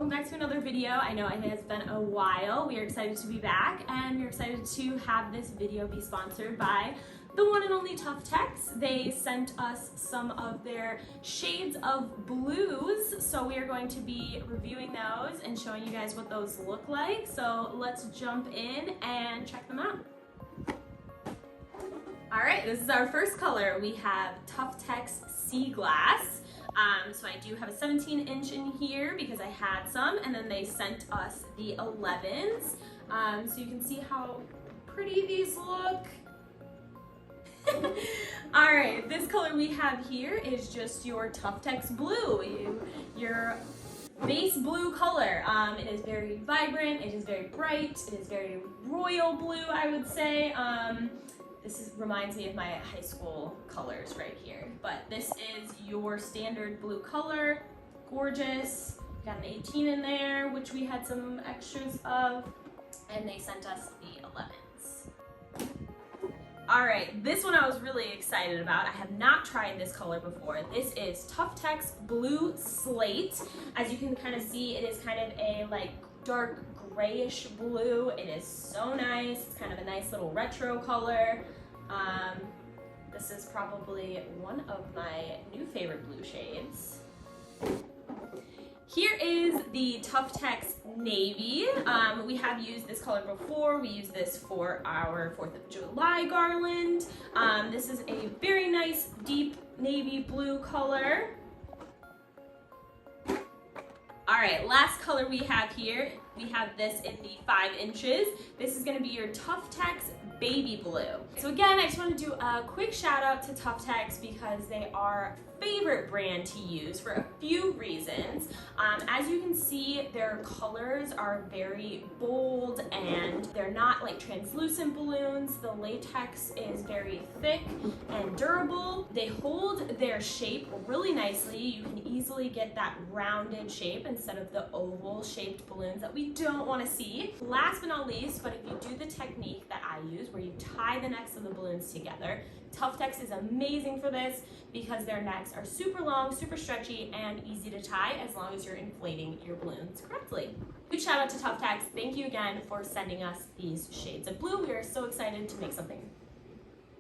welcome back to another video. I know it has been a while. We are excited to be back, and we're excited to have this video be sponsored by the one and only Tuftex. They sent us some of their shades of blues, so we are going to be reviewing those and showing you guys what those look like. So let's jump in and check them out. All right, this is our first color. We have Tuftex Sea Glass. So I do have a 17-inch in here because I had some, and then they sent us the 11s. So you can see how pretty these look. All right, this color we have here is just your Tuftex blue, your base blue color. It is very vibrant, it is very bright, it is very royal blue, I would say. This reminds me of my high school colors right here, but this is your standard blue color. Gorgeous. Got an 18 in there, which we had some extras of, and they sent us the 11s. All right, this one I was really excited about. I have not tried this color before. This is Tuftex Blue Slate. As you can kind of see, it is kind of a like dark grayish blue. It is so nice. It's kind of a nice little retro color. This is probably one of my new favorite blue shades. Here is the Tuftex Navy. We have used this color before. We used this for our 4th of July garland. This is a very nice deep navy blue color. All right, last color we have here, we have this in the 5 inches. This is gonna be your Tuftex Baby Blue. So again, I just wanna do a quick shout out to Tuftex because they are favorite brand to use for a few reasons. As you can see, their colors are very bold and they're not like translucent balloons. The latex is very thick and durable. They hold their shape really nicely. You can easily get that rounded shape instead of the oval shaped balloons that we don't want to see. Last but not least, but if you do the technique that I use where you tie the necks of the balloons together, Tuftex is amazing for this because their necks are super long, super stretchy, and easy to tie as long as you're inflating your balloons correctly. Huge shout out to Tuftex. Thank you again for sending us these shades of blue. We are so excited to make something.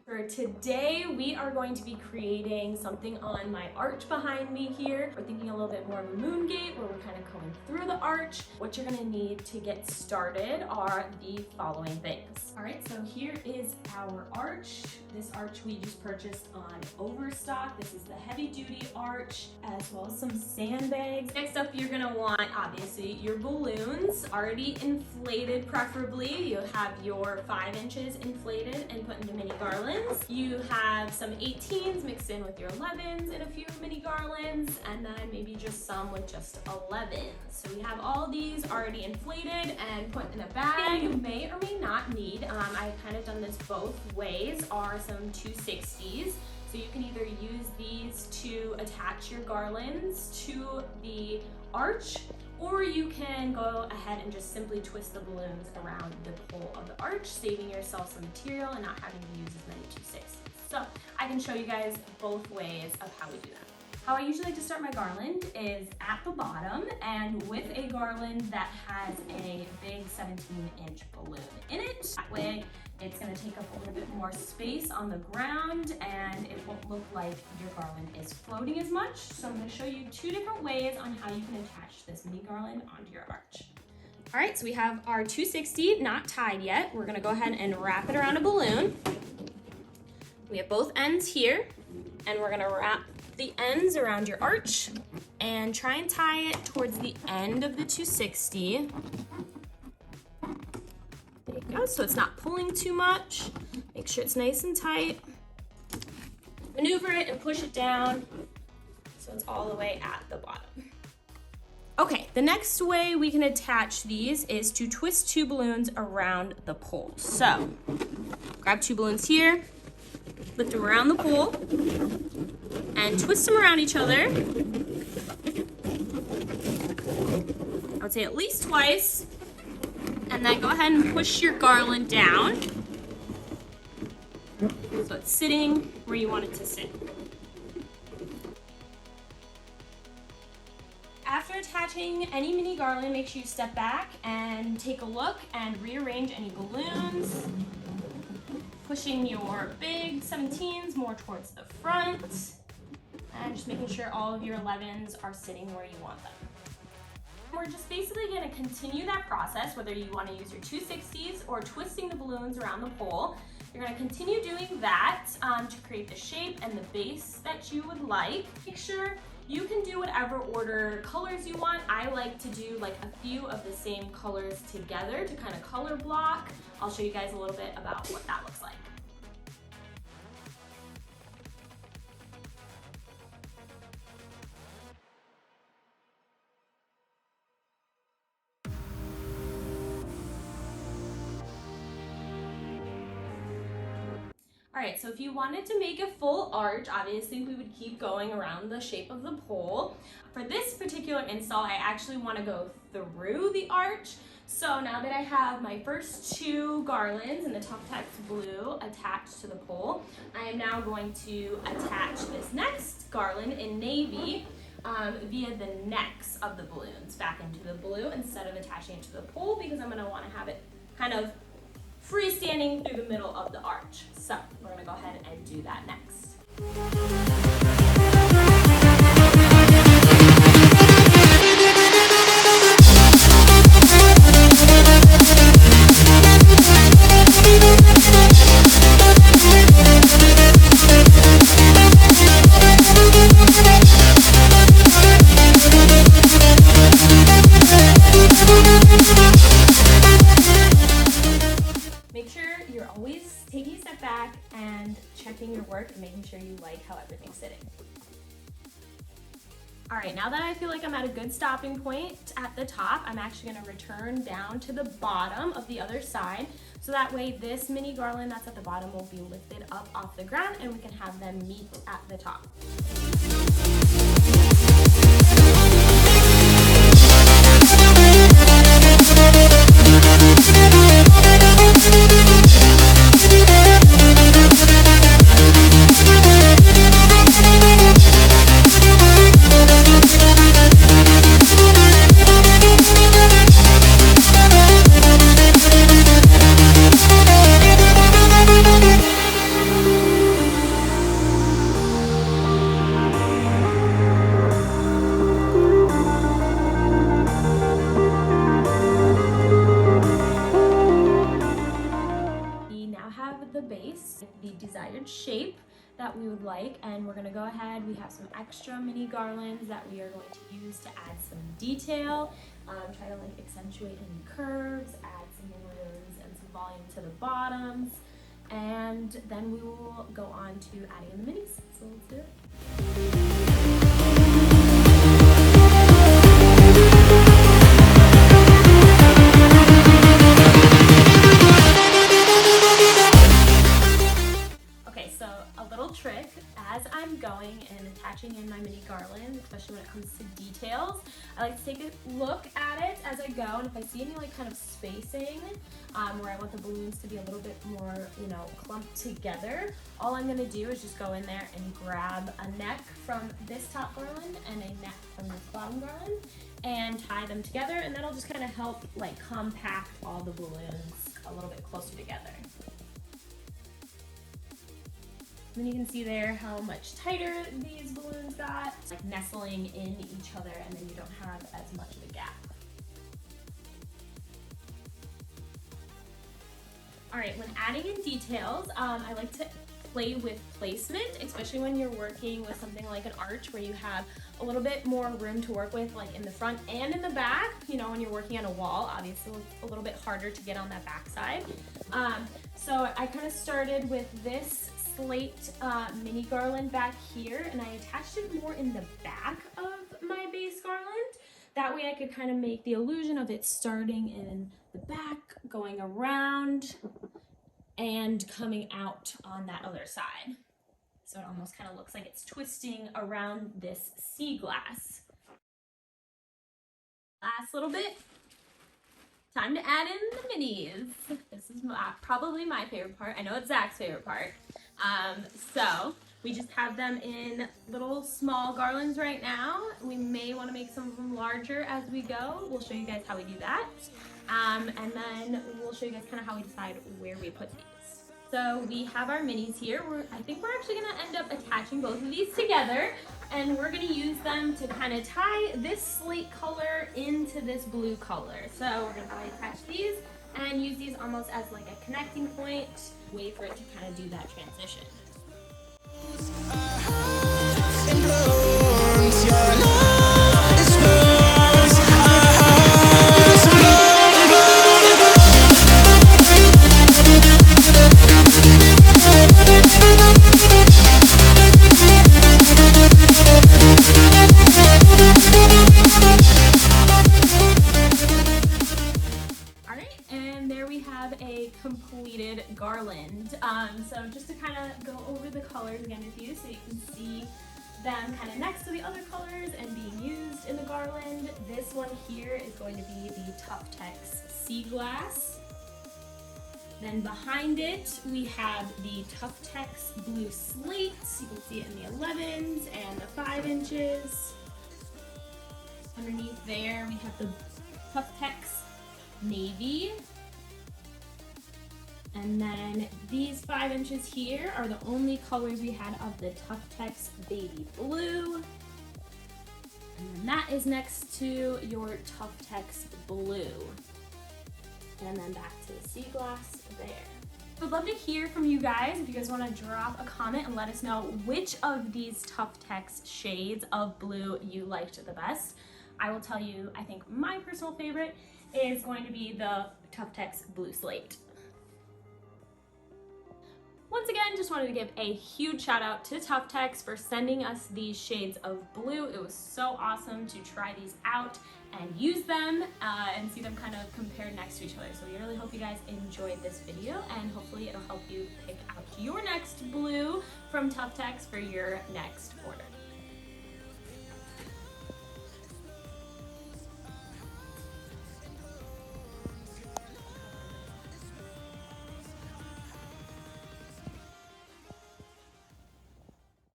For today, we are going to be creating something on my arch behind me here. We're thinking a little bit more of a moon gate where we're kind of going through the arch. What you're gonna need to get started are the following things. All right, so here is our arch. This arch we just purchased on Overstock. This is the heavy duty arch, as well as some sandbags. Next up, you're gonna want, obviously, your balloons already inflated, preferably. You'll have your 5 inches inflated and put into mini garlands. You have some 18s mixed in with your 11s and a few mini garlands, and then maybe just some with just 11s. So we have all these already inflated and put in a bag. You may or may not need, I've kind of done this both ways, are some 260s. So you can either use these to attach your garlands to the arch, or you can go ahead and just simply twist the balloons around the pole of the arch, saving yourself some material and not having to use as many 260s. So I can show you guys both ways of how we do that. How I usually like to start my garland is at the bottom and with a garland that has a big 17-inch balloon in it. That way it's going to take up a little bit more space on the ground and it won't look like your garland is floating as much. So I'm going to show you 2 different ways on how you can attach this mini garland onto your arch. All right, so we have our 260 not tied yet. We're going to go ahead and wrap it around a balloon. We have both ends here, and we're going to wrap the ends around your arch and try and tie it towards the end of the 260. There you go, so it's not pulling too much. Make sure it's nice and tight. Maneuver it and push it down so it's all the way at the bottom. Okay, the next way we can attach these is to twist 2 balloons around the pole. So, grab 2 balloons here, lift them around the pole, and twist them around each other. I would say at least twice. And then go ahead and push your garland down so it's sitting where you want it to sit. After attaching attaching any mini garland, make sure you step back and take a look and rearrange any balloons. Pushing your big 17s more towards the front and just making sure all of your 11s are sitting where you want them. We're just basically going to continue that process, whether you want to use your 260s or twisting the balloons around the pole. You're going to continue doing that to create the shape and the base that you would like. Make sure you can do whatever order colors you want. I like to do like a few of the same colors together to kind of color block. I'll show you guys a little bit about what that looks like. All right, so if you wanted to make a full arch, obviously we would keep going around the shape of the pole. For this particular install, I actually want to go through the arch. So now that I have my first 2 garlands in the Tuftex blue attached to the pole, I am now going to attach this next garland in navy via the necks of the balloons back into the blue instead of attaching it to the pole, because I'm going to want to have it kind of freestanding through the middle of the arch. So we're gonna go ahead and do that next. Make sure you're always taking a step back and checking your work and making sure you like how everything's sitting. All right, now that I feel like I'm at a good stopping point at the top, I'm actually gonna return down to the bottom of the other side, so that way this mini garland that's at the bottom will be lifted up off the ground and we can have them meet at the top. The base, the desired shape that we would like, and we're going to go ahead. We have some extra mini garlands that we are going to use to add some detail, try to like accentuate any curves, add some balloons and some volume to the bottoms, and then we will go on to adding in the minis. So let's do it. Trick as I'm going and attaching in my mini garland, especially when it comes to details, I like to take a look at it as I go, and if I see any like kind of spacing where I want the balloons to be a little bit more, you know, clumped together, all I'm going to do is just go in there and grab a neck from this top garland and a neck from this bottom garland and tie them together, and that'll just kind of help like compact all the balloons a little bit closer together. Then you can see there how much tighter these balloons got, like nestling in each other, and then you don't have as much of a gap. All right, when adding in details, I like to play with placement, especially when you're working with something like an arch where you have a little bit more room to work with, like in the front and in the back. You know, when you're working on a wall, obviously it's a little bit harder to get on that back side. So I kind of started with this slate mini garland back here, and I attached it more in the back of my base garland. That way I could kind of make the illusion of it starting in the back, going around, and coming out on that other side. So it almost kind of looks like it's twisting around this sea glass. Last little bit. Time to add in the minis. This is probably my favorite part. I know it's Zach's favorite part. So We just have them in little small garlands right now. We may want to make some of them larger as we go. We'll show you guys how we do that. And then we'll show you guys kind of how we decide where we put these. So we have our minis here. I think we're actually gonna end up attaching both of these together, and we're gonna use them to kind of tie this slate color into this blue color. So we're gonna probably attach these and use these almost as like a connecting point, wait for it to kind of do that transition. A completed garland. So just to kind of go over the colors again with you so you can see them kind of next to the other colors and being used in the garland. This one here is going to be the Tuftex Sea Glass. Then behind it we have the Tuftex Blue Slate. You can see it in the 11s and the 5 inches. Underneath there we have the Tuftex Navy. And then these 5 inches here are the only colors we had of the Tuftex Baby Blue. And then that is next to your Tuftex Blue. And then back to the sea glass there. I'd love to hear from you guys if you guys want to drop a comment and let us know which of these Tuftex shades of blue you liked the best. I will tell you, I think my personal favorite is going to be the Tuftex Blue Slate. Once again, just wanted to give a huge shout out to Tuftex for sending us these shades of blue. It was so awesome to try these out and use them and see them kind of compared next to each other. So we really hope you guys enjoyed this video, and hopefully it'll help you pick out your next blue from Tuftex for your next order.